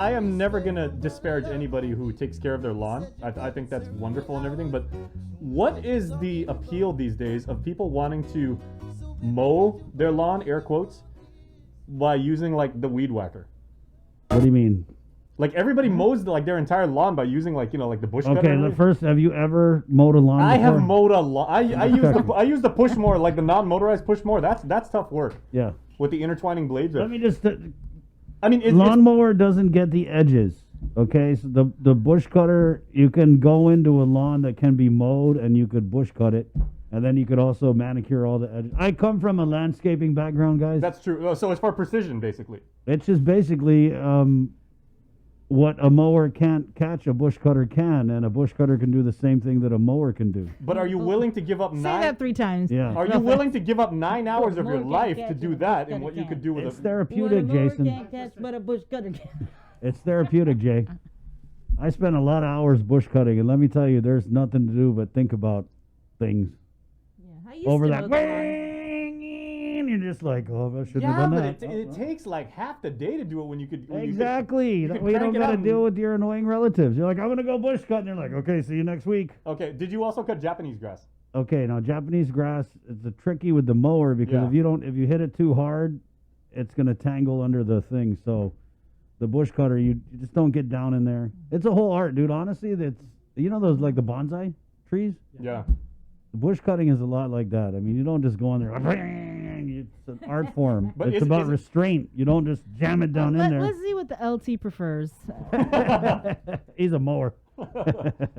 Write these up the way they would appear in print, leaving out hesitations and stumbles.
I am never gonna disparage anybody who takes care of their lawn. I think that's wonderful and everything. But what is the appeal these days of people wanting to mow their lawn, air quotes, by using like the weed whacker? What do you mean? Like everybody mows like their entire lawn by using like like the bush cutter. Okay, the first, have you ever mowed a lawn? I before? have mowed a lawn. I use the push mower, like the non-motorized push mower. That's tough work. Yeah. With the intertwining blades. Let me just. I mean, lawnmower doesn't get the edges. Okay, so the bush cutter, you can go into a lawn that can be mowed, and you could bush cut it, and then you could also manicure all the edges. I come from a landscaping background, guys. That's true. So it's for precision, basically. It's just basically what a mower can't catch, a bush cutter can, and a bush cutter can do the same thing that a mower can do. But are you willing to give up Say that 3 times. Yeah. Are you willing to give up 9 hours of your life to do that and what you could do with It's a... therapeutic, Jason. Can't catch, but a bush cutter can. It's therapeutic, Jay. I spend a lot of hours bush cutting, and let me tell you, there's nothing to do but think about things. Yeah, I used Over to that. know that. You're just like, oh, I shouldn't Yeah, have done but that. it takes like half the day to do it when you could... Exactly. you could We crank don't it got to out deal with your annoying relatives. You're like, I'm going to go bush cut, and you're like, okay, see you next week. Okay, did you also cut Japanese grass? Okay, now Japanese grass is a tricky with the mower because Yeah. if you hit it too hard, it's going to tangle under the thing. So the bush cutter, you just don't get down in there. It's a whole art, dude. Honestly, that's those like the bonsai trees. Yeah. The bush cutting is a lot like that. I mean, you don't just go in there. It's an art form. But it's is about it- restraint. You don't just jam it down in there. Let's see what the LT prefers. He's a mower.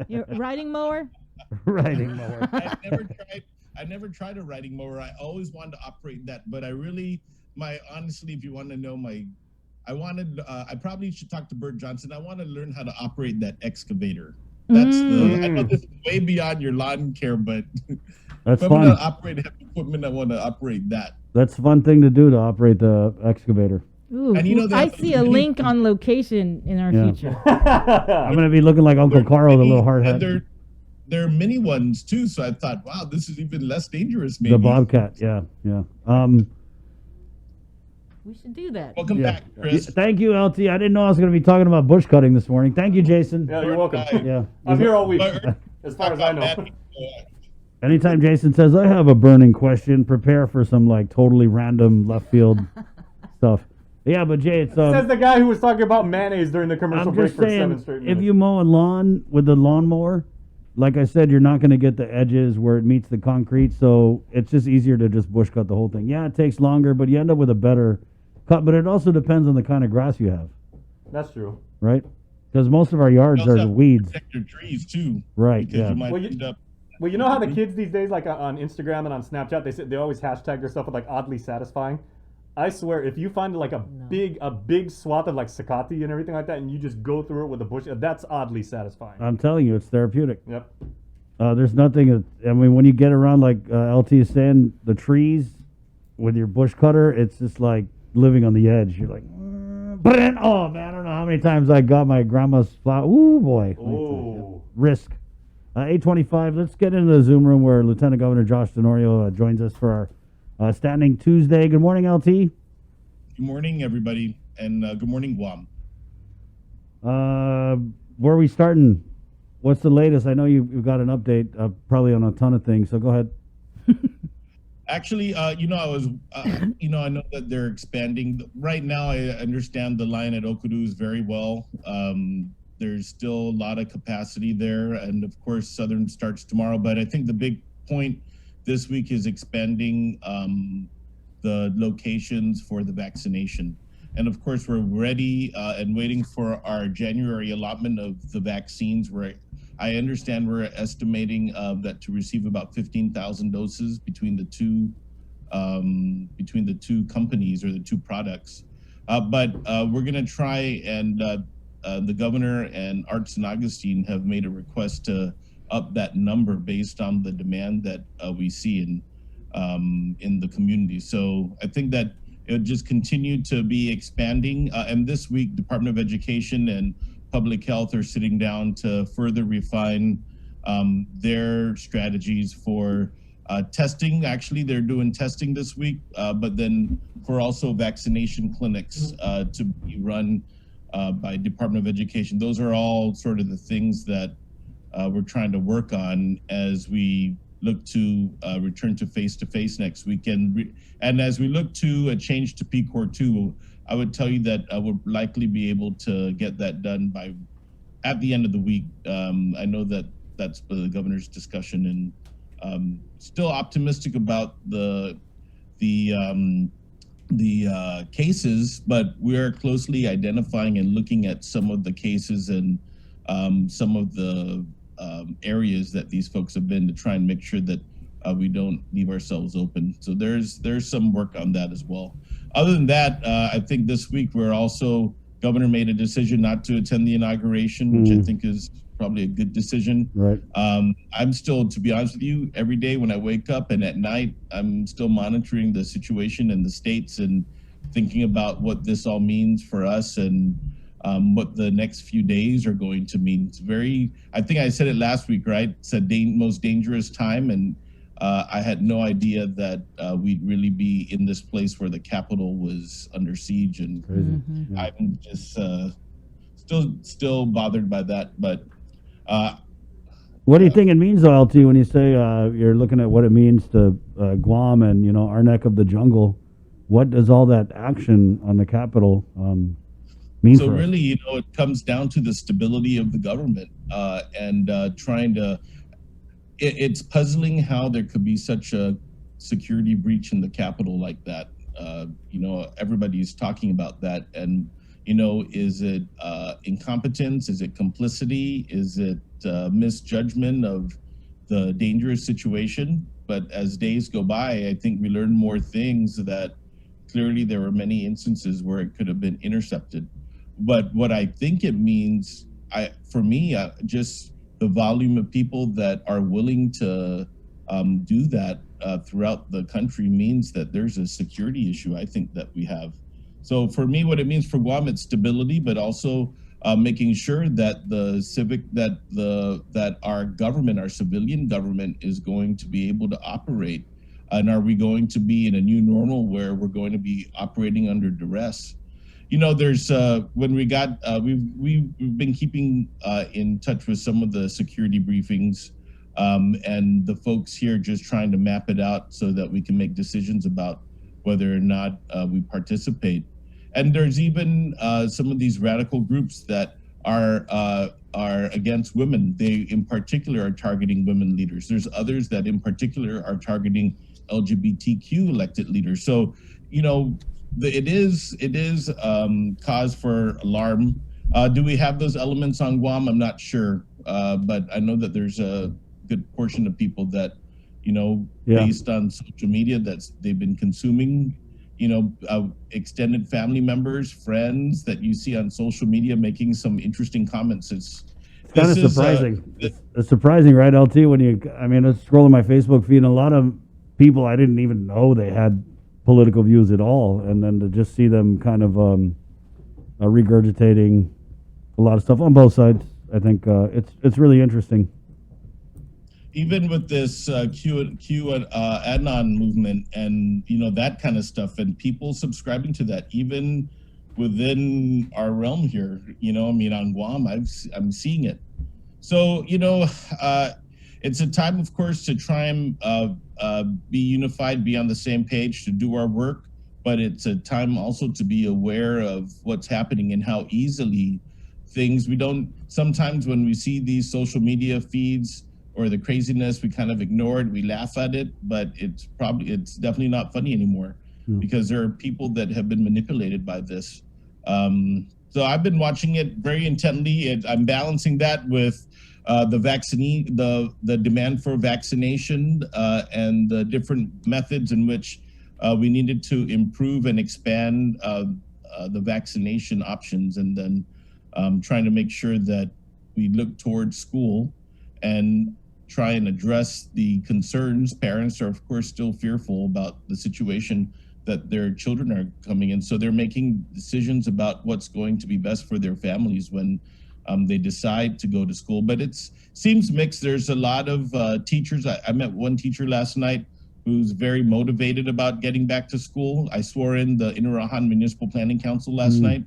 Your riding mower? Riding mower. I never tried a riding mower. I always wanted to operate that, but honestly, if you want to know I probably should talk to Bert Johnson. I want to learn how to operate that excavator. I know this is way beyond your lawn care, but That's if I'm fun. going to operate heavy equipment, I want to operate that. That's a fun thing to do, to operate the excavator. Ooh, And you know I that- see a link on location in our Yeah. future. I'm going to be looking like Uncle Carl with a little hard hat. And they're mini ones too, so I thought, wow, this is even less dangerous. Maybe The Bobcat, yeah. We should do that. Welcome Yeah. back, Chris. Thank you, LT. I didn't know I was going to be talking about bush cutting this morning. Thank you, Jason. Yeah, you're welcome. Yeah. I'm here all week, But- as far as I know. Anytime Jason says, I have a burning question, prepare for some like totally random left field stuff. Yeah, but Jay, it's Says the guy who was talking about mayonnaise during the commercial I'm break just for 7 saying, straight if minutes. you mow a lawn with a lawnmower, like I said, you're not going to get the edges where it meets the concrete, so it's just easier to just bush cut the whole thing. Yeah, it takes longer, but you end up with a better cut. But it also depends on the kind of grass you have, That's true. right? Because most of our yards You also are have to weeds, protect your trees too, right? because Yeah. you might Well, you- end up. Well, you know how the kids these days, like on Instagram and on Snapchat, they always hashtag their stuff with like oddly satisfying. I swear, if you find like a big swath of like sakati and everything like that, and you just go through it with a bush, that's oddly satisfying. I'm telling you, it's therapeutic. Yep. There's nothing. I mean, when you get around, like LT is saying, the trees with your bush cutter, it's just like living on the edge. You're like, oh man, I don't know how many times I got my grandma's flower. Ooh boy. Oh. Risk. 8:25. Let's get into the Zoom room where Lieutenant Governor Josh Tenorio joins us for our Standing Tuesday. Good morning, LT. Good morning, everybody, and good morning, Guam. Where are we starting? What's the latest? I know you've got an update, probably on a ton of things. So go ahead. Actually, I know that they're expanding. Right now, I understand the line at Okudu very well. There's still a lot of capacity there, and of course, Southern starts tomorrow. But I think the big point this week is expanding the locations for the vaccination. And of course, we're ready and waiting for our January allotment of the vaccines. Where I understand we're estimating that to receive about 15,000 doses between the two companies or the two products. But we're going to try, and the governor and Art St. Augustine have made a request to up that number based on the demand that we see in the community. So I think that it'll just continue to be expanding. And this week, Department of Education and Public Health are sitting down to further refine their strategies for testing. Actually, they're doing testing this week, but then for also vaccination clinics to be run by Department of Education. Those are all sort of the things that we're trying to work on as we look to return to face next weekend. And as we look to a change to PCOR 2, I would tell you that we'll likely be able to get that done by at the end of the week. I know that that's the governor's discussion, and still optimistic about the cases, but we are closely identifying and looking at some of the cases and some of the areas that these folks have been to try and make sure that we don't leave ourselves open. So there's some work on that as well. Other than that, I think this week Governor made a decision not to attend the inauguration, which I think is probably a good decision. Right. I'm still, to be honest with you, every day when I wake up and at night, I'm still monitoring the situation in the states and thinking about what this all means for us and what the next few days are going to mean. It's I think I said it last week, right? It's the most dangerous time. And I had no idea that we'd really be in this place where the Capitol was under siege. And I'm just still bothered by that. But what do you think it means, though, LT, when you say you're looking at what it means to Guam and, our neck of the jungle? What does all that action on the Capitol mean so for us? really, it comes down to the stability of the government and trying to. It's puzzling how there could be such a security breach in the Capitol like that. Everybody's talking about that, and is it incompetence? Is it complicity? Is it misjudgment of the dangerous situation? But as days go by, I think we learn more things that clearly there were many instances where it could have been intercepted. But what I think it means, for me, just the volume of people that are willing to do that throughout the country means that there's a security issue, I think, that we have. So for me, what it means for Guam, it's stability, but also making sure that that our government, our civilian government, is going to be able to operate. And are we going to be in a new normal where we're going to be operating under duress? There's when we got we've been keeping in touch with some of the security briefings and the folks here, just trying to map it out so that we can make decisions about whether or not we participate. And there's even some of these radical groups that are against women. They in particular are targeting women leaders. There's others that in particular are targeting LGBTQ elected leaders. So it is cause for alarm. Do we have those elements on Guam? I'm not sure, but I know that there's a good portion of people that, based on social media that they've been consuming, extended family members, friends that you see on social media making some interesting comments. It's kind of surprising. It's surprising, right, LT? I was scrolling my Facebook feed, and a lot of people I didn't even know they had political views at all, and then to just see them kind of regurgitating a lot of stuff on both sides, I think it's really interesting. Even with this QAnon movement and that kind of stuff, and people subscribing to that, even within our realm here, on Guam, I'm seeing it. So it's a time, of course, to try and be unified, be on the same page, to do our work. But it's a time also to be aware of what's happening and how easily sometimes when we see these social media feeds or the craziness, we kind of ignore it, we laugh at it, but it's definitely not funny anymore because there are people that have been manipulated by this. So I've been watching it very intently. I'm balancing that with the demand for vaccination and the different methods in which we needed to improve and expand the vaccination options, and then trying to make sure that we look towards school and try and address the concerns. Parents are, of course, still fearful about the situation that their children are coming in. So they're making decisions about what's going to be best for their families when they decide to go to school. But it seems mixed. There's a lot of teachers. I met one teacher last night who's very motivated about getting back to school. I swore in the Inarajan Municipal Planning Council last night.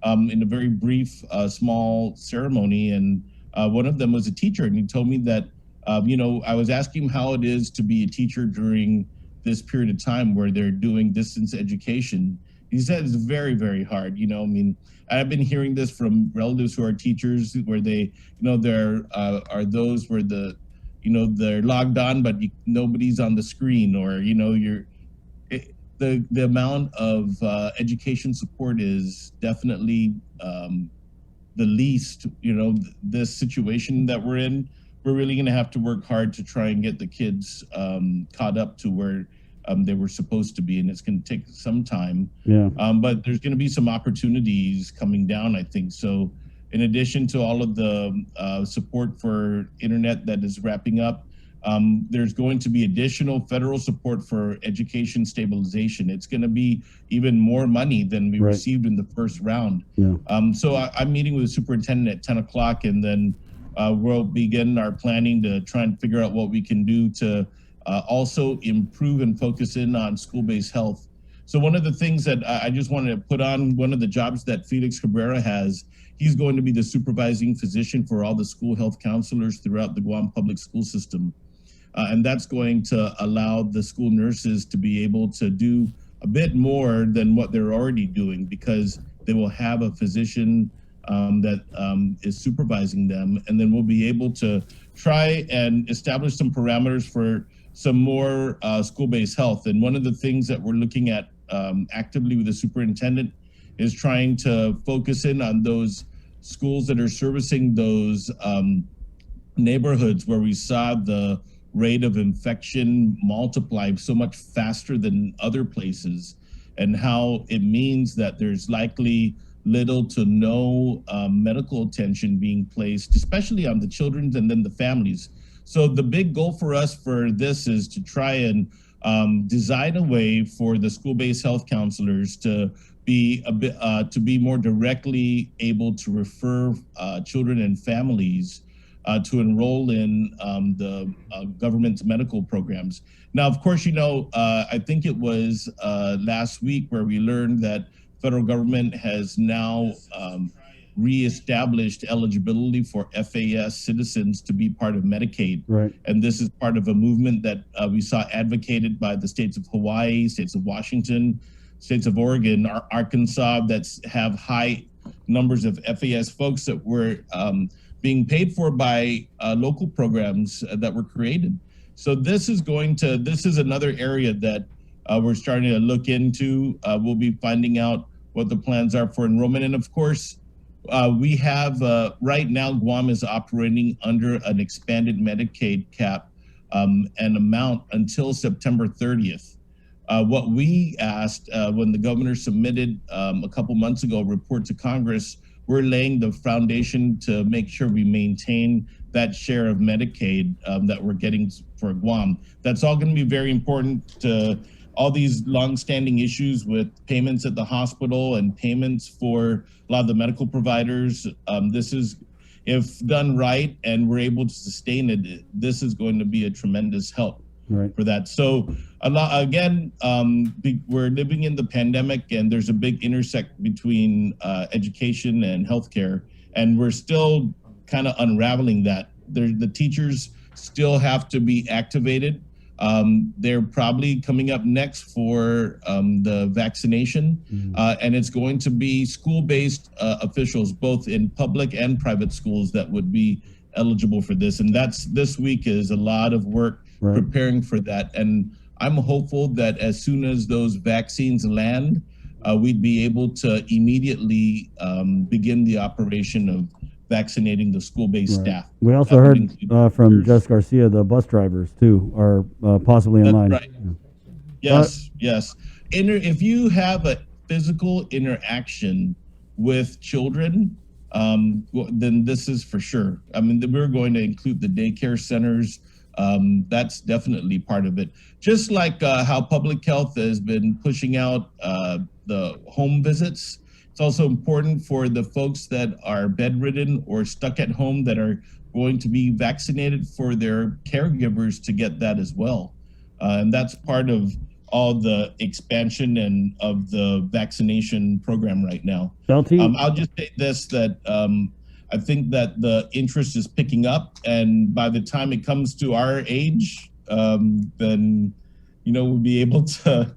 in a very brief, small ceremony, and one of them was a teacher, and he told me that, I was asking him how it is to be a teacher during this period of time where they're doing distance education. He said it's very, very hard. I mean, I've been hearing this from relatives who are teachers, where they, there are those where they're logged on, but nobody's on the screen, or the amount of education support is definitely the least. This situation that we're in, we're really going to have to work hard to try and get the kids caught up to where they were supposed to be, and it's going to take some time. Yeah. But there's going to be some opportunities coming down, I think. So in addition to all of the support for internet that is wrapping up, there's going to be additional federal support for education stabilization. It's going to be even more money than we received in the first round. Yeah. So I'm meeting with the superintendent at 10 o'clock, and then we'll begin our planning to try and figure out what we can do to also improve and focus in on school-based health. So one of the things that I just wanted to put on, one of the jobs that Felix Cabrera has, he's going to be the supervising physician for all the school health counselors throughout the Guam public school system. And that's going to allow the school nurses to be able to do a bit more than what they're already doing, because they will have a physician that is supervising them. And then we'll be able to try and establish some parameters for some more school-based health. And one of the things that we're looking at actively with the superintendent is trying to focus in on those schools that are servicing those neighborhoods where we saw the rate of infection multiply so much faster than other places, and how it means that there's likely little to no medical attention being placed, especially on the children and then the families. So the big goal for us for this is to try and design a way for the school-based health counselors to be to be more directly able to refer children and families to enroll in the government's medical programs. Now, of course, I think it was last week where we learned that federal government has now reestablished eligibility for FAS citizens to be part of Medicaid. Right. And this is part of a movement that we saw advocated by the states of Hawaii, states of Washington, states of Oregon, Arkansas, that have high numbers of FAS folks that were being paid for by local programs that were created. So this is another area that we're starting to look into. We'll be finding out what the plans are for enrollment. And of course, we have right now, Guam is operating under an expanded Medicaid cap and amount until September 30th. What we asked when the governor submitted a couple months ago a report to Congress, we're laying the foundation to make sure we maintain that share of Medicaid that we're getting for Guam. That's all going to be very important to all these longstanding issues with payments at the hospital and payments for a lot of the medical providers. This is, if done right and we're able to sustain it, this is going to be a tremendous help for that. So we're living in the pandemic, and there's a big intersect between education and healthcare, and we're still kind of unraveling that. The teachers still have to be activated. They're probably coming up next for the vaccination, and it's going to be school-based officials, both in public and private schools, that would be eligible for this. And this week is a lot of work preparing for that. And I'm hopeful that as soon as those vaccines land, we'd be able to immediately begin the operation of vaccinating the school-based staff. We also heard from Jess Garcia, the bus drivers too are possibly in line. Right. Yes, yes. If you have a physical interaction with children, then this is for sure. I mean, we're going to include the daycare centers. That's definitely part of it. Just like how public health has been pushing out the home visits, it's also important for the folks that are bedridden or stuck at home that are going to be vaccinated, for their caregivers to get that as well. And that's part of all the expansion and of the vaccination program right now. LT, I'll just say this, that I think that the interest is picking up, and by the time it comes to our age, then we'll be able to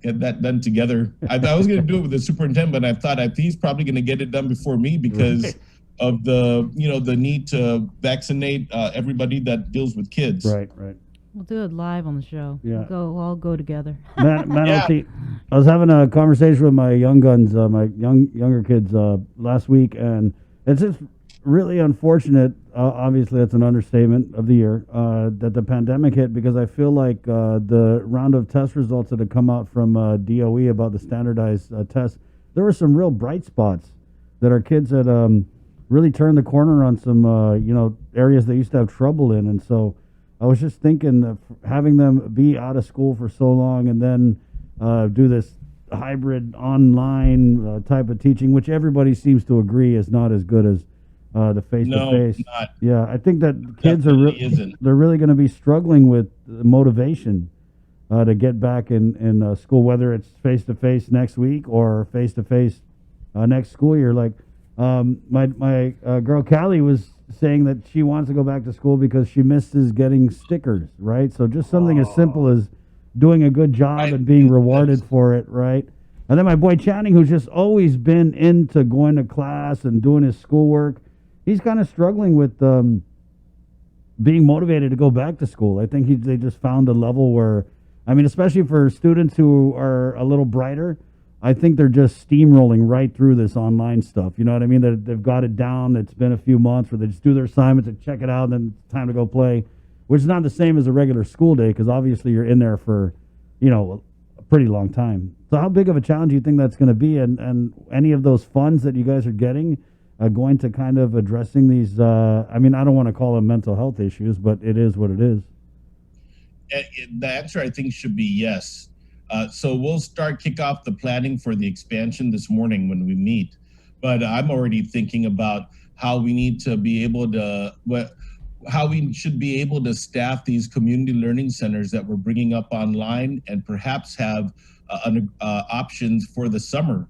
get that done together. I was going to do it with the superintendent, but I thought he's probably going to get it done before me because of the the need to vaccinate everybody that deals with kids. right. We'll do it live on the show. Yeah. We'll all go together. Matt Yeah. LT, I was having a conversation with my young guns, my younger kids last week, and it's just really unfortunate. Obviously, that's an understatement of the year that the pandemic hit, because I feel like the round of test results that had come out from DOE about the standardized tests, there were some real bright spots that our kids had really turned the corner on some areas they used to have trouble in, and so I was just thinking of having them be out of school for so long and then do this hybrid online type of teaching, which everybody seems to agree is not as good as the face-to-face. No, not. Yeah, I think that kids Definitely isn't. they're really going to be struggling with motivation to get back in school, whether it's face-to-face next week or face-to-face next school year. Like my girl Callie was saying that she wants to go back to school because she misses getting stickers, right? So just something as simple as doing a good job Right. and being rewarded for it, right? And then my boy Channing, who's just always been into going to class and doing his schoolwork, he's kind of struggling with being motivated to go back to school. I think they just found a level where, I mean, especially for students who are a little brighter, I think they're just steamrolling right through this online stuff. You know what I mean? They've got it down. It's been a few months where they just do their assignments and check it out, and then it's time to go play, which is not the same as a regular school day because obviously you're in there for, a pretty long time. So how big of a challenge do you think that's going to be? And any of those funds that you guys are getting going to kind of addressing these, I mean, I don't want to call them mental health issues, but it is what it is. The answer, I think, should be yes. So we'll kick off the planning for the expansion this morning when we meet. But I'm already thinking about how we need to be able to, how we should be able to staff these community learning centers that we're bringing up online, and perhaps have options for the summer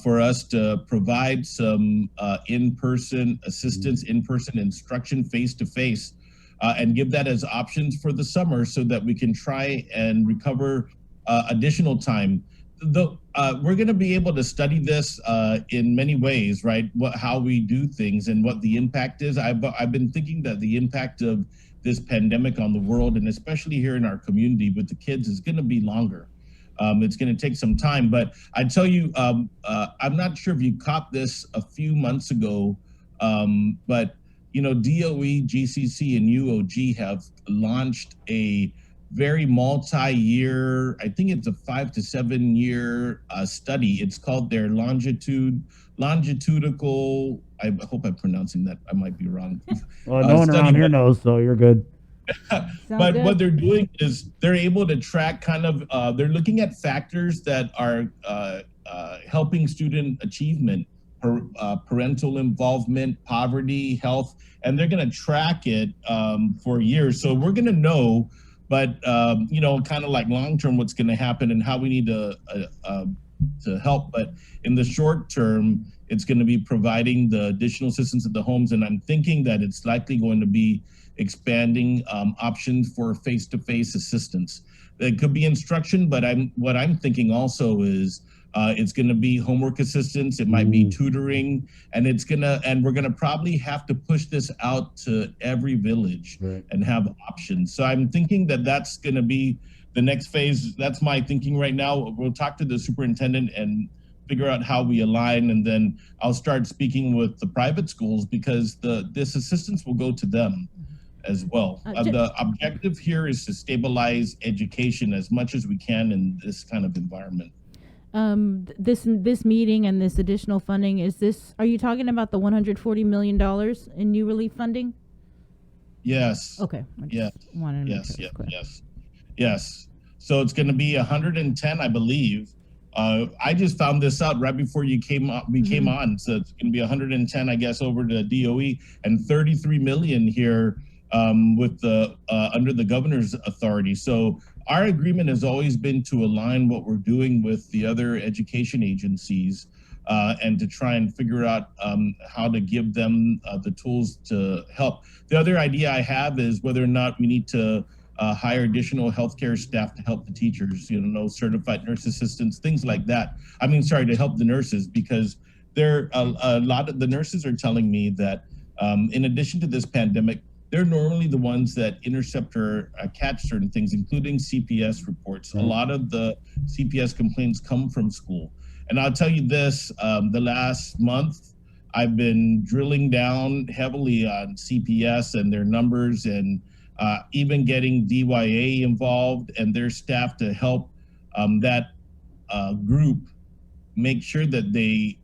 for us to provide some in-person assistance, in-person instruction, face-to-face, and give that as options for the summer so that we can try and recover additional time. We're going to be able to study this in many ways, right? How we do things and what the impact is. I've been thinking that the impact of this pandemic on the world, and especially here in our community with the kids, is going to be longer. It's going to take some time, but I tell you, I'm not sure if you caught this a few months ago, but DOE, GCC, and UOG have launched a very multi-year, I think it's a 5 to 7 year study. It's called their longitudinal, I hope I'm pronouncing that, I might be wrong. Well, no one around here knows, so you're good. But good. what they're doing is they're able to track they're looking at factors that are helping student achievement, parental involvement, poverty, health, and they're going to track it for years. So we're going to know, but kind of like long term, what's going to happen and how we need to help. But in the short term, it's going to be providing the additional assistance at the homes, and I'm thinking that it's likely going to be expanding options for face-to-face assistance. It could be instruction, but what I'm thinking also is it's going to be homework assistance. It might be tutoring, and we're going to probably have to push this out to every village and have options. So I'm thinking that that's going to be the next phase. That's my thinking right now. We'll talk to the superintendent and figure out how we align, and then I'll start speaking with the private schools because this assistance will go to them as well. The objective here is to stabilize education as much as we can in this kind of environment. This meeting and this additional funding, are you talking about the $140 million in new relief funding? Yes. Okay. Yes. Yes. So it's going to be 110, I believe. I just found this out right before you came on. We came on, so it's going to be 110, I guess, over to DOE, and 33 million here with the under the governor's authority. So our agreement has always been to align what we're doing with the other education agencies and to try and figure out how to give them the tools to help. The other idea I have is whether or not we need to hire additional healthcare staff to help the teachers, certified nurse assistants, things like that. I mean, sorry, to help the nurses, because there a lot of the nurses are telling me that in addition to this pandemic, they're normally the ones that intercept or catch certain things, including CPS reports. A lot of the CPS complaints come from school. And I'll tell you this, the last month, I've been drilling down heavily on CPS and their numbers, and even getting DYA involved and their staff to help that group make sure that they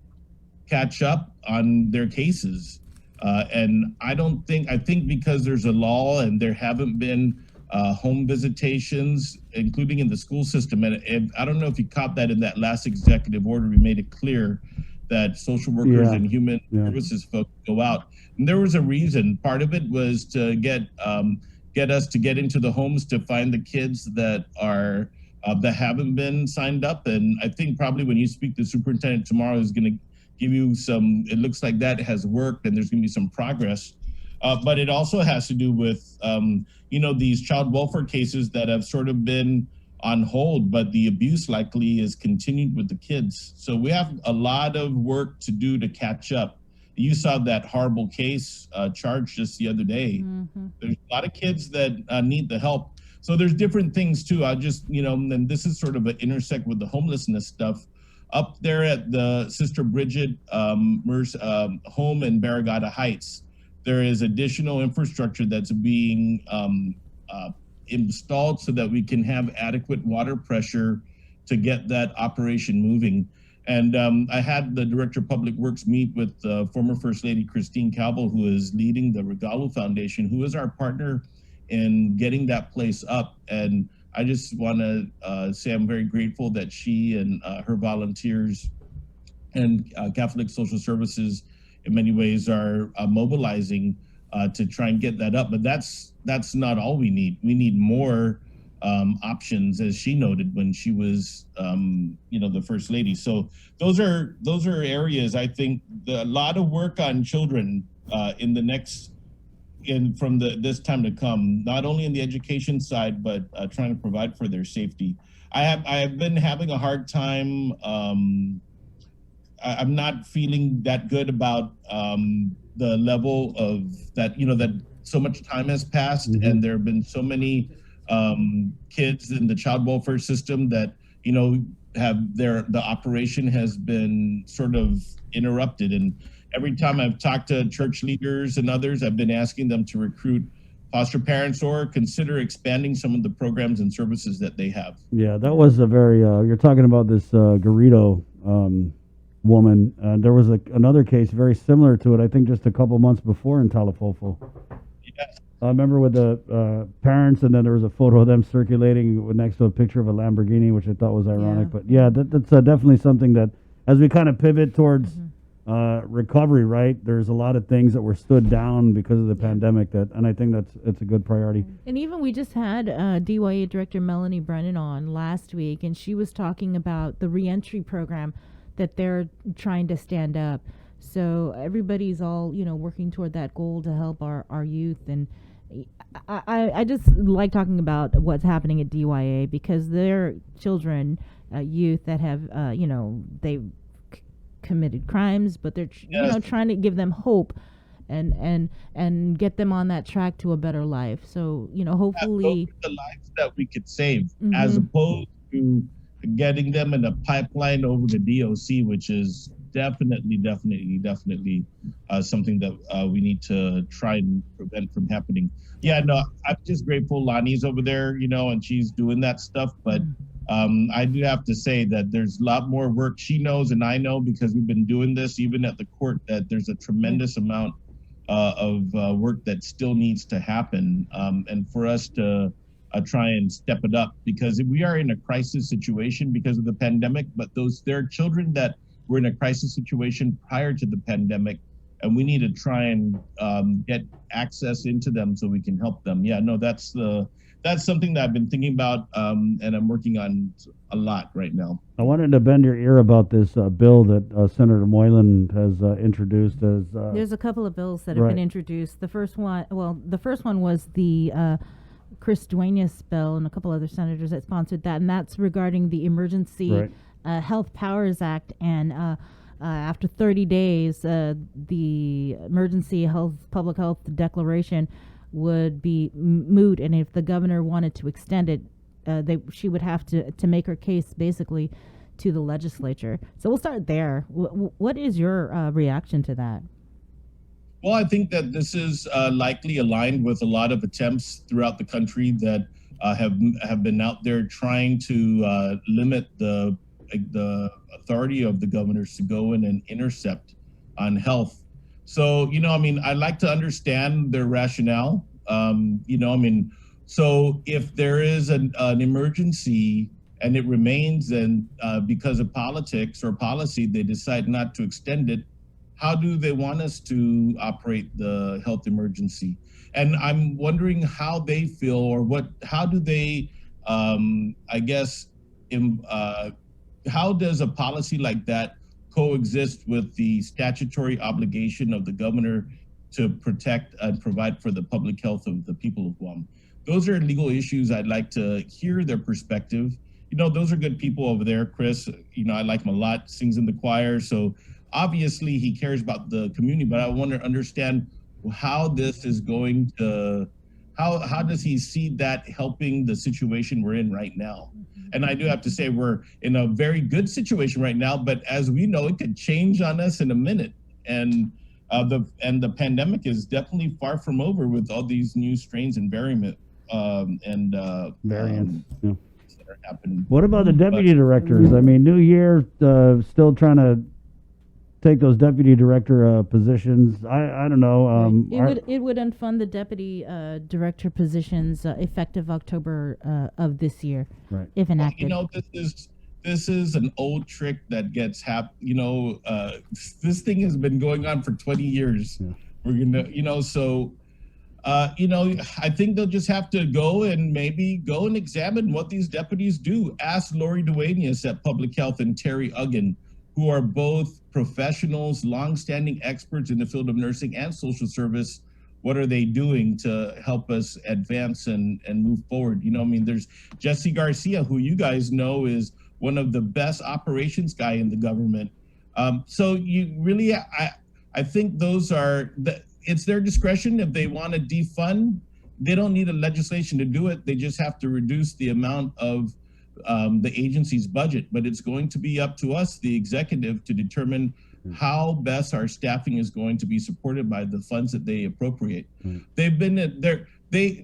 catch up on their cases. And I think because there's a law and there haven't been home visitations, including in the school system. And I don't know if you caught that in that last executive order, we made it clear that social workers and human services folks go out. And there was a reason. Part of it was to get us to get into the homes to find the kids that are that haven't been signed up. And I think probably when you speak to the superintendent tomorrow, is going to give you some, it looks like that has worked and there's going to be some progress. But it also has to do with, these child welfare cases that have sort of been on hold, but the abuse likely is continued with the kids. So we have a lot of work to do to catch up. You saw that horrible case charged just the other day. Mm-hmm. There's a lot of kids that need the help. So there's different things too. I just, and this is sort of an intersect with the homelessness stuff. Up there at the Sister Bridget home in Barragata Heights, there is additional infrastructure that's being installed so that we can have adequate water pressure to get that operation moving. And I had the Director of Public Works meet with former First Lady Christine Calvo, who is leading the Regalu Foundation, who is our partner in getting that place up. And I just want to say I'm very grateful that she and her volunteers and Catholic Social Services in many ways are mobilizing to try and get that up. But that's not all we need. We need more options, as she noted when she was, the First Lady. So those are areas. I think a lot of work on children in the next. From this time to come, not only in the education side, but trying to provide for their safety. I have been having a hard time. I'm not feeling that good about the level of that. That so much time has passed, mm-hmm. and there have been so many kids in the child welfare system that have the operation has been sort of interrupted. And every time I've talked to church leaders and others, I've been asking them to recruit foster parents or consider expanding some of the programs and services that they have. Yeah, that was a very, you're talking about this Garrido woman. There was another case very similar to it, I think just a couple months before in Talafofo. Yes. I remember with the parents, and then there was a photo of them circulating next to a picture of a Lamborghini, which I thought was ironic. Yeah. But yeah, that's definitely something that, as we kind of pivot towards recovery, right? There's a lot of things that were stood down because of the pandemic, and I think it's a good priority. And even we just had DYA Director Melanie Brennan on last week, and she was talking about the reentry program that they're trying to stand up. So everybody's all working toward that goal to help our youth. And I just like talking about what's happening at DYA, because they're children, youth that have they've committed crimes, but they're trying to give them hope and get them on that track to a better life. So hopefully the lives that we could save, mm-hmm. as opposed to getting them in a pipeline over to DOC, which is definitely something that we need to try and prevent from happening. Yeah, no, I'm just grateful Lonnie's over there, and she's doing that stuff. But I do have to say that there's a lot more work she knows, and I know, because we've been doing this even at the court, that there's a tremendous amount of work that still needs to happen, and for us to try and step it up, because we are in a crisis situation because of the pandemic. But there are children that were in a crisis situation prior to the pandemic, and we need to try and get access into them so we can help them. Yeah, no, that's something that I've been thinking about, and I'm working on a lot right now. I wanted to bend your ear about this bill that Senator Moylan has introduced. As There's a couple of bills that have Right. been introduced. The first one was the Chris Duenas bill, and a couple other senators that sponsored that, and that's regarding the Emergency Right. Health Powers Act. And after 30 days, the Emergency Public Health Declaration would be moot, and if the governor wanted to extend it, she would have to make her case basically to the legislature. So we'll start there. What is your reaction to that? Well, I think that this is likely aligned with a lot of attempts throughout the country that have been out there trying to limit the authority of the governors to go in and intercept on health. So, I mean, I'd like to understand their rationale. So if there is an emergency and it remains, and because of politics or policy, they decide not to extend it, how do they want us to operate the health emergency? And I'm wondering how they feel, or how do they, how does a policy like that coexist with the statutory obligation of the governor to protect and provide for the public health of the people of Guam? Those are legal issues. I'd like to hear their perspective. Those are good people over there. Chris, I like him a lot, sings in the choir. So obviously he cares about the community, but I want to understand how this is going to, how does he see that helping the situation we're in right now? And I do have to say we're in a very good situation right now, but as we know, it could change on us in a minute. And the pandemic is definitely far from over with all these new strains and variants. variants. Yeah. That are happening. What about the deputy directors? I mean, new year, still trying to take those deputy director positions. I don't know. It would unfund the deputy director positions effective October of this year, Right. if enacted. This is an old trick that gets this thing has been going on for 20 years. Yeah. We're gonna, I think they'll just have to go and examine what these deputies do. Ask Lori Duenas at Public Health and Terry Uggan, who are both professionals, longstanding experts in the field of nursing and social service. What are they doing to help us advance and move forward? There's Jesse Garcia, who you guys know is one of the best operations guy in the government. So you really, I think it's their discretion. If they want to defund, they don't need a legislation to do it. They just have to reduce the amount of the agency's budget. But it's going to be up to us, the executive, to determine how best our staffing is going to be supported by the funds that they appropriate. They've been there.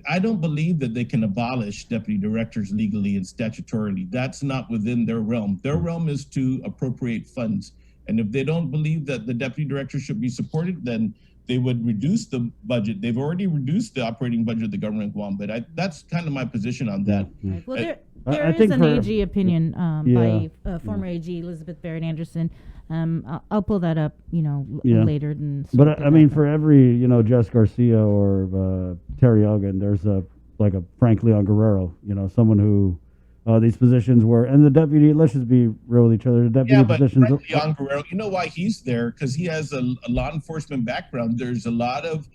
I don't believe that they can abolish deputy directors legally and statutorily. That's not within their realm. Their realm is to appropriate funds. And if they don't believe that the deputy director should be supported, then they would reduce the budget. They've already reduced the operating budget of the government of Guam, but that's kind of my position on that. Right. Well, there I is think an AG opinion Yeah. by former AG Elizabeth Barrett Anderson. I'll pull that up, Yeah. later. But I mean, for every Jess Garcia or Terry Uggan, there's a Frank Leon Guerrero, someone who these positions were, and the deputy. Let's just be real with each other. The deputy positions. Frank Leon Guerrero, you know why he's there? Because he has a law enforcement background. There's a lot of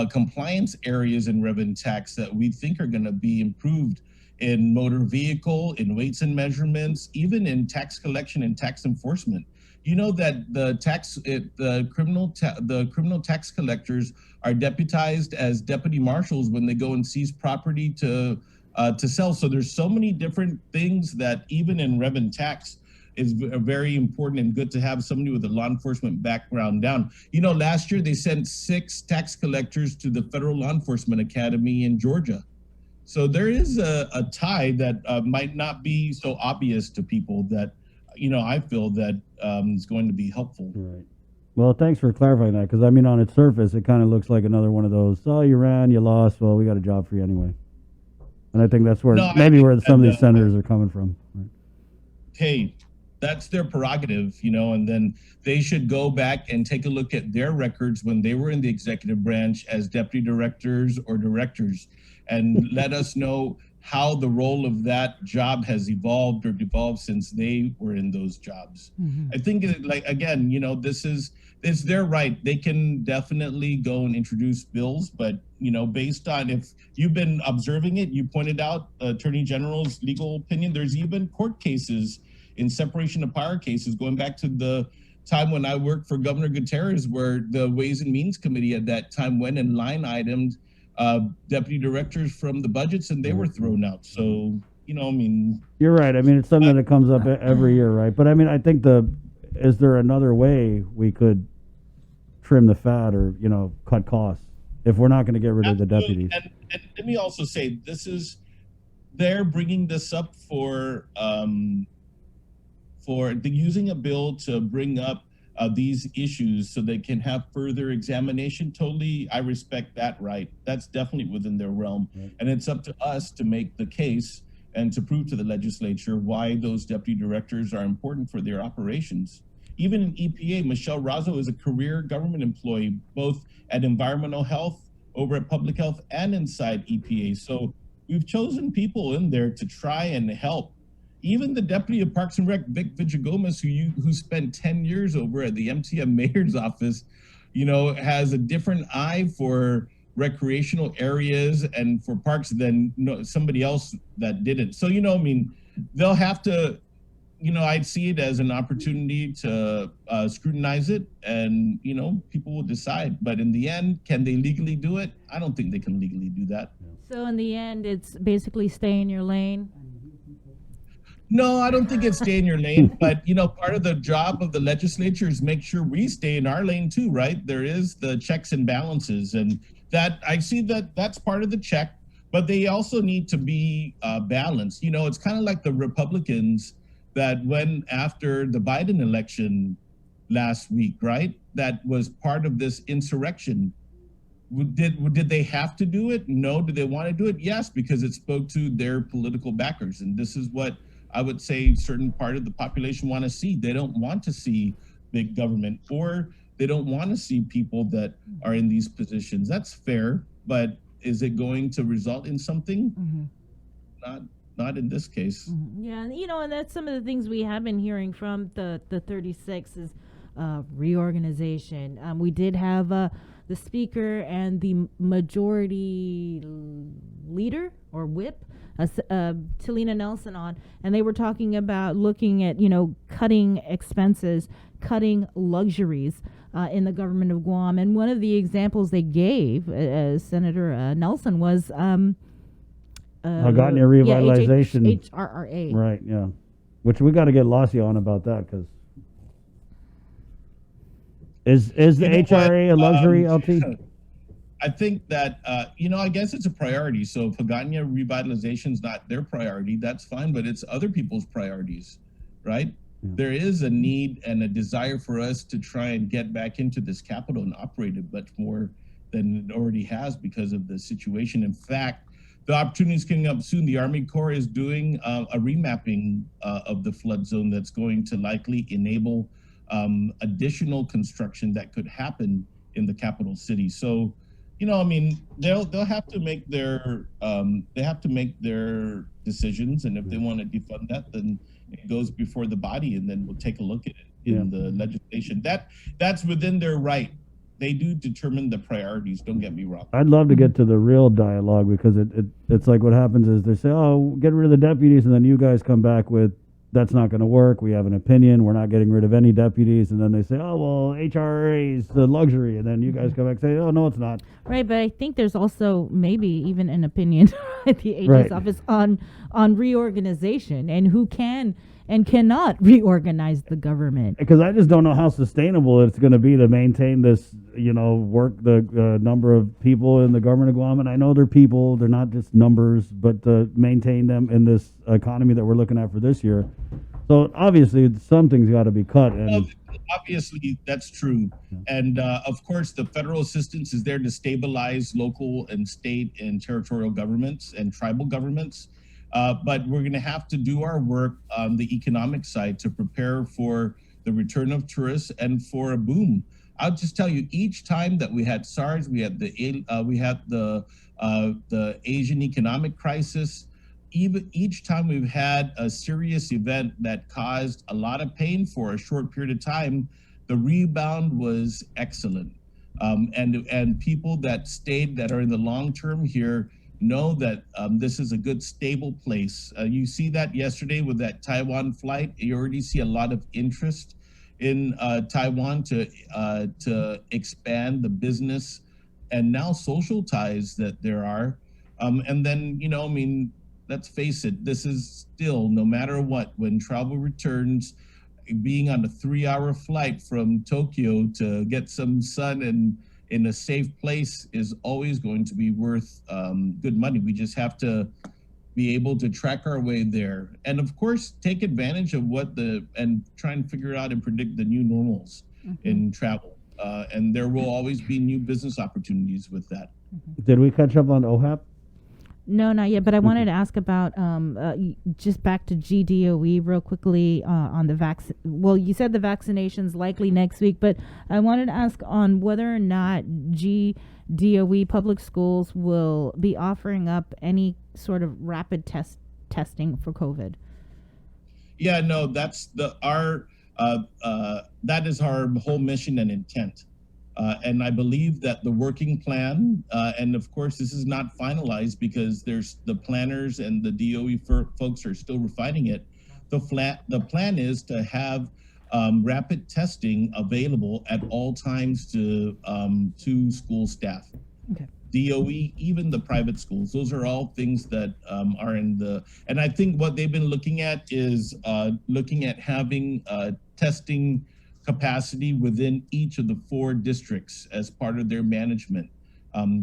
compliance areas in rev and tax that we think are going to be improved in motor vehicle, in weights and measurements, even in tax collection and tax enforcement. You know that the criminal tax collectors are deputized as deputy marshals when they go and seize property to sell. So there's so many different things that even in rev and tax is very important and good to have somebody with a law enforcement background down. Last year they sent 6 tax collectors to the Federal Law Enforcement Academy in Georgia. So there is a tie that might not be so obvious to people that, I feel that is going to be helpful. Right. Well, thanks for clarifying that, because I mean, on its surface, it kind of looks like another one of those. Oh, you ran, you lost. Well, we got a job for you anyway. And I think that's where some of these senators are coming from. Right. Hey, That's their prerogative, and then they should go back and take a look at their records when they were in the executive branch as deputy directors or directors, and let us know how the role of that job has evolved or devolved since they were in those jobs. I think, like, again, it's their right. They can definitely go and introduce bills, but based on, if you've been observing it, you pointed out Attorney General's legal opinion. There's even court cases in separation of power cases going back to the time when I worked for Governor Gutierrez, where the Ways and Means Committee at that time went and line itemed deputy directors from the budgets, and they were thrown out. So, You're right. I mean, it's something that comes up every year, right? But I mean, I think is there another way we could trim the fat or, cut costs if we're not going to get rid of the deputies? And let me also say, they're bringing this up for using a bill to bring up these issues so they can have further examination. Totally, I respect that right. That's definitely within their realm. Right. And it's up to us to make the case and to prove to the legislature why those deputy directors are important for their operations. Even in EPA, Michelle Razzo is a career government employee, both at environmental health, over at public health, and inside EPA. So we've chosen people in there to try and help. Even the deputy of Parks and Rec, Vic Villagomez, who spent 10 years over at the MTM mayor's office, has a different eye for recreational areas and for parks than somebody else that didn't. So, they'll have to, I'd see it as an opportunity to scrutinize it, and, people will decide. But in the end, can they legally do it? I don't think they can legally do that. So in the end, it's basically stay in your lane. No, I don't think it's stay in your lane, but part of the job of the legislature is make sure we stay in our lane too, right? There is the checks and balances, and that I see that's part of the check, but they also need to be balanced. It's kind of like the Republicans that went after the Biden election last week, right? That was part of this insurrection. Did they have to do it? No. Did they want to do it? Yes, because it spoke to their political backers, and this is what I would say certain part of the population want to see. They don't want to see big government, or they don't want to see people that are in these positions. That's fair, but is it going to result in something? Not in this case. Yeah, and that's some of the things we have been hearing from the 36 is reorganization. We did have the speaker and the majority leader or whip, Talina Nelson, on, and they were talking about looking at cutting expenses, cutting luxuries in the government of Guam. And one of the examples they gave, Senator Nelson, was Gotnia revitalization, HRRA, right? Yeah, which we got to get Lassie on about that, because is the HRA a luxury, LT? I think that, I guess it's a priority. So if Hagåtña revitalization is not their priority, that's fine, but it's other people's priorities, right? Yeah. There is a need and a desire for us to try and get back into this capital and operate it much more than it already has because of the situation. In fact, the opportunity is coming up soon. The Army Corps is doing a remapping of the flood zone that's going to likely enable additional construction that could happen in the capital city. So, they'll have to make their decisions, and if they want to defund that, then it goes before the body, and then we'll take a look at it in the legislation. That's within their right. They do determine the priorities. Don't get me wrong. I'd love to get to the real dialogue, because it's like what happens is they say, "Oh, get rid of the deputies," and then you guys come back with, "That's not going to work. We have an opinion. We're not getting rid of any deputies." And then they say, "Oh, well, HRA is the luxury." And then you guys come back and say, "Oh, no, it's not." Right, but I think there's also maybe even an opinion at the AG's office on reorganization and who can and cannot reorganize the government. Because I just don't know how sustainable it's going to be to maintain this, work the number of people in the government of Guam. And I know they're people, they're not just numbers, but to maintain them in this economy that we're looking at for this year. So obviously something's got to be cut. And obviously that's true. And of course, the federal assistance is there to stabilize local and state and territorial governments and tribal governments. But we're going to have to do our work on the economic side to prepare for the return of tourists and for a boom. I'll just tell you, each time that we had SARS, we had the Asian economic crisis. Even each time we've had a serious event that caused a lot of pain for a short period of time, the rebound was excellent. And people that stayed, that are in the long term here, know that this is a good stable place. You see that yesterday with that Taiwan flight. You already see a lot of interest in Taiwan to expand the business and now social ties that there are. And then, I mean, let's face it, this is still, no matter what, when travel returns, being on a 3-hour flight from Tokyo to get some sun and in a safe place is always going to be worth good money. We just have to be able to track our way there. And of course, take advantage of and try and figure out and predict the new normals in travel. And there will always be new business opportunities with that. Did we catch up on Ohap? No, not yet. But I wanted to ask about just back to GDOE real quickly on the vaccine. Well, you said the vaccination's likely next week, but I wanted to ask on whether or not GDOE public schools will be offering up any sort of rapid testing for COVID. Yeah, no, that is our whole mission and intent. And I believe that the working plan, and of course, this is not finalized because there's the planners and the DOE folks are still refining it. The plan is to have rapid testing available at all times to school staff. Okay. DOE, even the private schools, those are all things that are and I think what they've been looking at is looking at having testing capacity within each of the 4 districts as part of their management.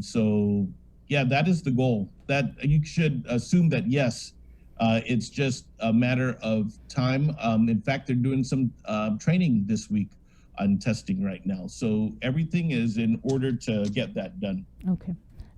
So yeah, that is the goal. That you should assume that, yes, it's just a matter of time. In fact, they're doing some training this week on testing right now. So everything is in order to get that done.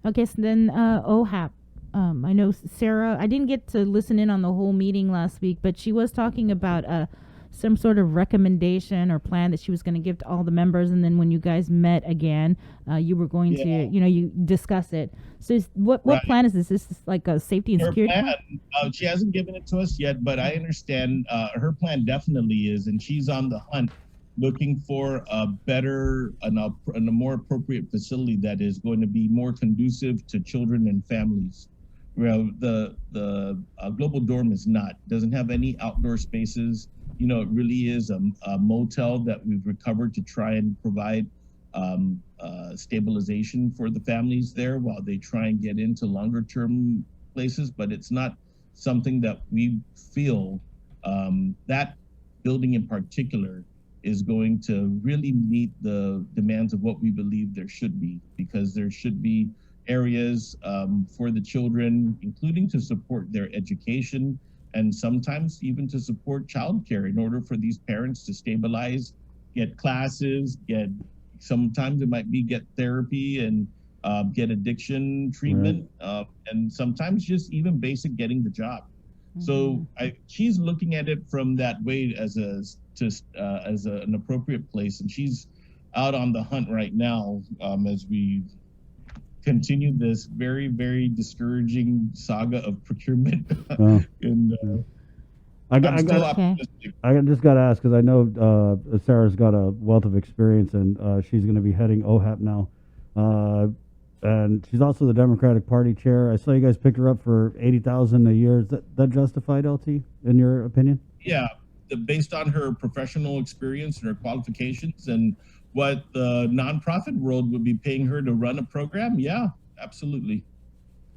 Okay, so then OHAP. I know Sarah, I didn't get to listen in on the whole meeting last week, but she was talking about some sort of recommendation or plan that she was going to give to all the members, and then when you guys met again, you were going to, you discuss it. So what plan is this? Is this like a safety and security plan? She hasn't given it to us yet, but I understand her plan definitely is, and she's on the hunt looking for a better and a more appropriate facility that is going to be more conducive to children and families. Well, the Global Dorm doesn't have any outdoor spaces. It really is a motel that we've recovered to try and provide stabilization for the families there while they try and get into longer term places. But it's not something that we feel that building in particular is going to really meet the demands of what we believe there should be, because there should be areas for the children, including to support their education, and sometimes even to support childcare in order for these parents to stabilize, get classes, sometimes it might be get therapy and get addiction treatment, and sometimes just even basic getting the job. So she's looking at it from that way as an appropriate place, and she's out on the hunt right now as we continue this very, very discouraging saga of procurement. And I still optimistic. I just got to ask, because I know Sarah's got a wealth of experience, and she's going to be heading OHAP now. And she's also the Democratic Party chair. I saw you guys picked her up for $80,000 a year. Is that justified, LT, in your opinion? Yeah, based on her professional experience and her qualifications and what the nonprofit world would be paying her to run a program. Yeah, absolutely.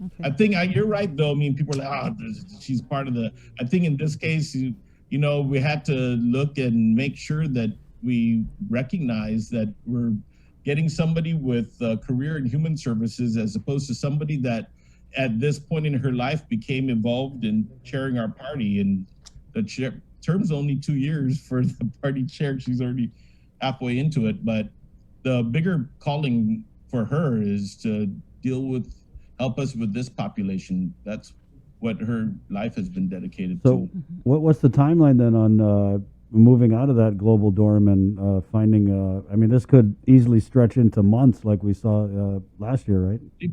Okay. I think you're right, though. I mean, people are like, she's part of I think in this case, we had to look and make sure that we recognize that we're getting somebody with a career in human services as opposed to somebody that at this point in her life became involved in chairing our party. And the term's only 2 years for the party chair. She's already halfway into it. But the bigger calling for her is to help us with this population. That's what her life has been dedicated So, to. what's the timeline then on moving out of that global dorm and finding? I mean, this could easily stretch into months, like we saw last year, right? It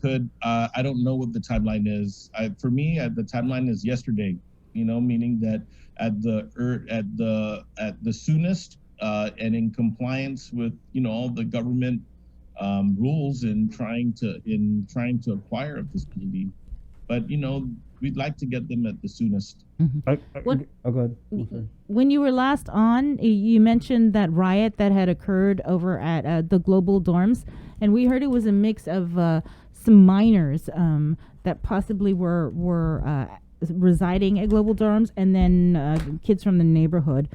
could. I don't know what the timeline is. For me, the timeline is yesterday. Meaning that at the soonest, and in compliance with all the government rules in trying to acquire a facility. But we'd like to get them at the soonest. What- Oh, go ahead. I'm sorry. When you were last on, you mentioned that riot that had occurred over at the global dorms, and we heard it was a mix of some minors that possibly were residing at global dorms, and then kids from the neighborhood.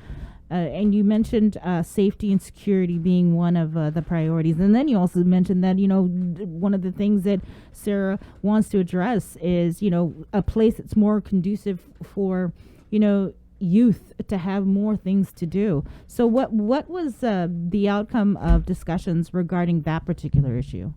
And you mentioned safety and security being one of the priorities. And then you also mentioned that, one of the things that Sarah wants to address is, a place that's more conducive for, youth to have more things to do. So what was the outcome of discussions regarding that particular issue?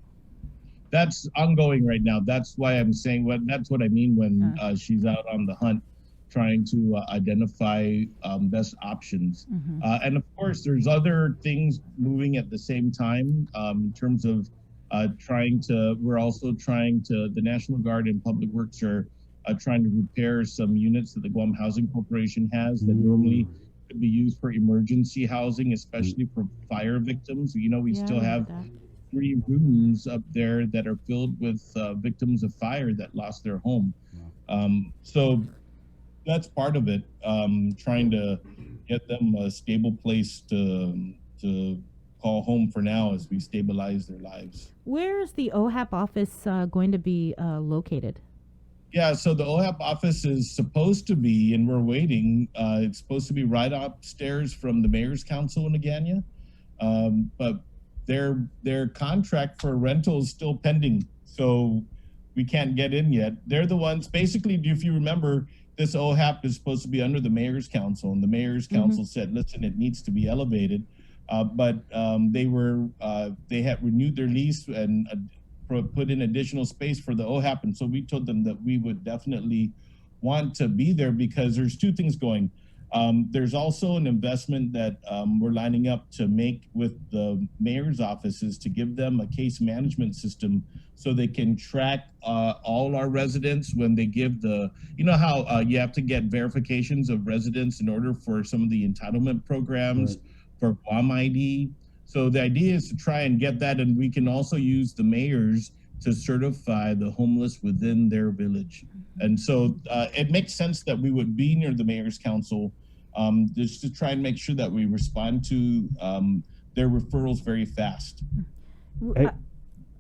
That's ongoing right now. That's why I'm saying that's what I mean when she's out on the hunt, trying to identify best options. And of course, there's other things moving at the same time in terms of we're also trying to, the National Guard and Public Works are trying to repair some units that the Guam Housing Corporation has that normally could be used for emergency housing, especially for fire victims. We still have 3 rooms up there that are filled with victims of fire that lost their home. So that's part of it, trying to get them a stable place to call home for now as we stabilize their lives. Where is the OHAP office going to be located? Yeah, so the OHAP office is supposed to be, and we're waiting, it's supposed to be right upstairs from the Mayor's Council in Agana. But their contract for rental is still pending, so we can't get in yet. They're the ones, basically, if you remember, this OHAP is supposed to be under the Mayor's Council, and the Mayor's Council said, listen, it needs to be elevated. But they had renewed their lease and put in additional space for the OHAP. And so we told them that we would definitely want to be there because there's 2 things going. There's also an investment that we're lining up to make with the mayor's offices to give them a case management system so they can track all our residents when they give how you have to get verifications of residents in order for some of the entitlement programs for Guam ID. So the idea is to try and get that, and we can also use the mayors to certify the homeless within their village. And so it makes sense that we would be near the Mayor's Council just to try and make sure that we respond to their referrals very fast. Hey,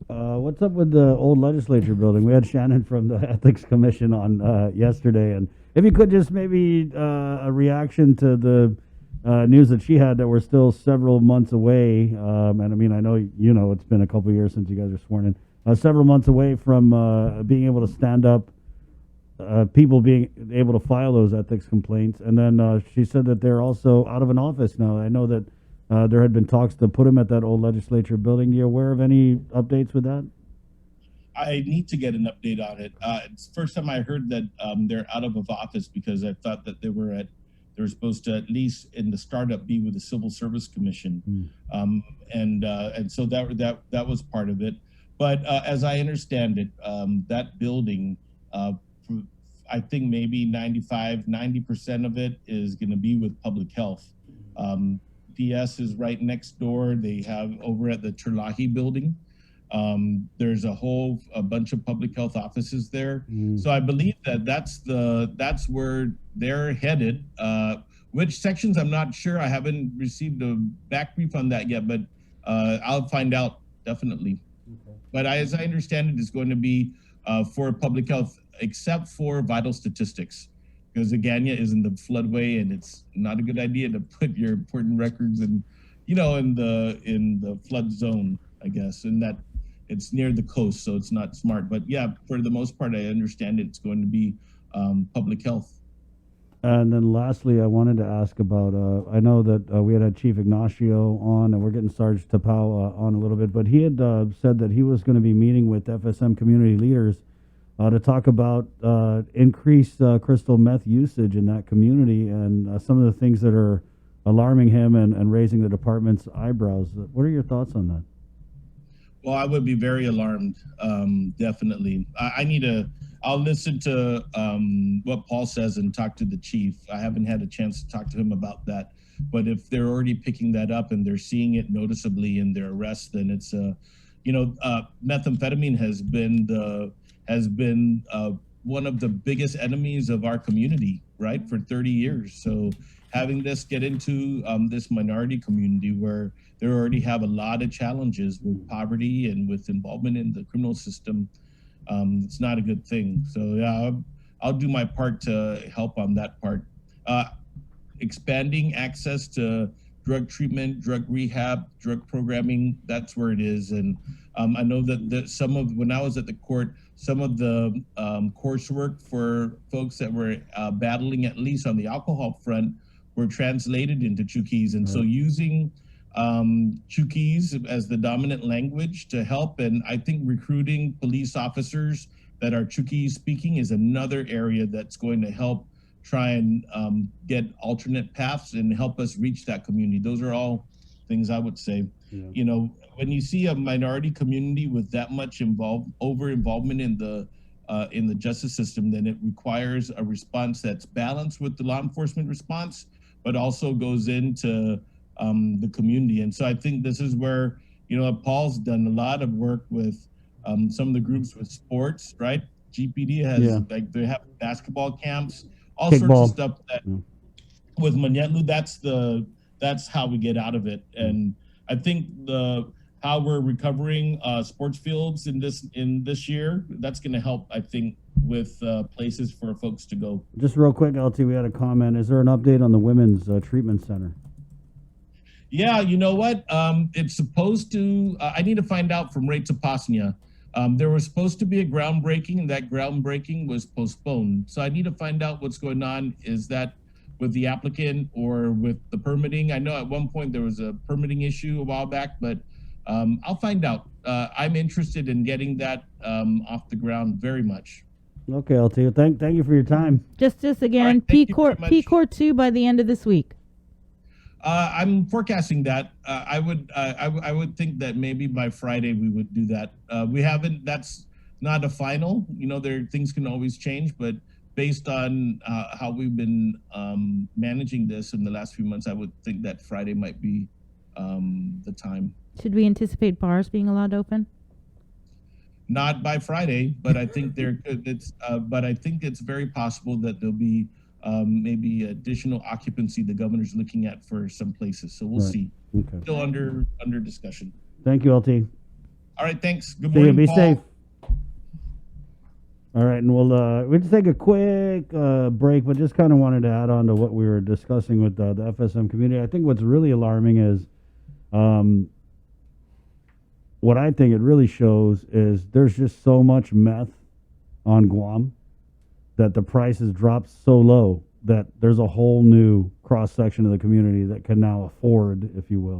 what's up with the old legislature building? We had Shannon from the Ethics Commission on yesterday, and if you could just maybe a reaction to the news that she had that we're still several months away, and I mean, I know it's been a couple of years since you guys are sworn in, several months away from being able to stand up, people being able to file those ethics complaints. And then she said that they're also out of an office now. I know that there had been talks to put him at that old legislature building. Are you aware of any updates with that? I need to get an update on it. It's the first time I heard that they're out of office, because I thought that they were supposed to, at least in the startup, be with the Civil Service Commission. And so that was part of it. But as I understand it, that building, I think maybe 90% of it is going to be with public health. DS is right next door. They have over at the Turlahi building. There's a bunch of public health offices there. So I believe that's where they're headed. Which sections, I'm not sure. I haven't received a back brief on that yet, but I'll find out definitely. Okay. But as I understand it, it's going to be for public health, except for vital statistics, because Agana is in the floodway, and it's not a good idea to put your important records in the flood zone, I guess, and that it's near the coast, so it's not smart. But yeah, for the most part, I understand it's going to be public health. And then lastly, I wanted to ask about, I know that we had Chief Ignacio on, and we're getting Sarge Tapao on a little bit, but he had said that he was going to be meeting with FSM community leaders to talk about increased crystal meth usage in that community and some of the things that are alarming him and raising the department's eyebrows. What are your thoughts on that? Well, I would be very alarmed. Definitely. I'll listen to what Paul says and talk to the chief. I haven't had a chance to talk to him about that. But if they're already picking that up and they're seeing it noticeably in their arrests, then it's methamphetamine has been one of the biggest enemies of our community, right, for 30 years. So having this get into this minority community where they already have a lot of challenges with poverty and with involvement in the criminal system, it's not a good thing. So yeah, I'll do my part to help on that part. Expanding access to drug treatment, drug rehab, drug programming, that's where it is. And I know that when I was at the court, some of the coursework for folks that were battling, at least on the alcohol front, were translated into Chuukese. And so using Chuukese as the dominant language to help, and I think recruiting police officers that are Chuukese speaking is another area that's going to help try and get alternate paths and help us reach that community. Those are all things I would say. Yeah. When you see a minority community with that much involvement in the justice system, then it requires a response that's balanced with the law enforcement response, but also goes into the community. And so I think this is where, Paul's done a lot of work with some of the groups with sports, right? GPD has, they have basketball camps, all sorts of stuff that with Manyetlu, that's how we get out of it. And I think how we're recovering sports fields in this year, that's going to help, I think, with places for folks to go. Just real quick, LT, we had a comment. Is there an update on the women's treatment center? Yeah, you know what? It's supposed to, I need to find out from Ray Tapasnia. There was supposed to be a groundbreaking, and that groundbreaking was postponed. So I need to find out what's going on. Is that with the applicant or with the permitting? I know at one point there was a permitting issue a while back, but I'll find out. I'm interested in getting that off the ground very much. Okay, LT. Thank you for your time. Just again, right, P Court 2 by the end of this week. I'm forecasting that. I would think that maybe by Friday we would do that. We haven't. That's not a final. Things can always change, but based on how we've been managing this in the last few months, I would think that Friday might be the time. Should we anticipate bars being allowed open? Not by Friday, but I think but I think it's very possible that there'll be maybe additional occupancy the governor's looking at for some places. So we'll see. Okay. Still under discussion. Thank you, LT. All right, thanks. Good morning, Be Paul. safe. All right, and we'll just take a quick break, but just kind of wanted to add on to what we were discussing with the FSM community. I think what's really alarming is what I think it really shows is there's just so much meth on Guam that the price has dropped so low that there's a whole new cross section of the community that can now afford, if you will,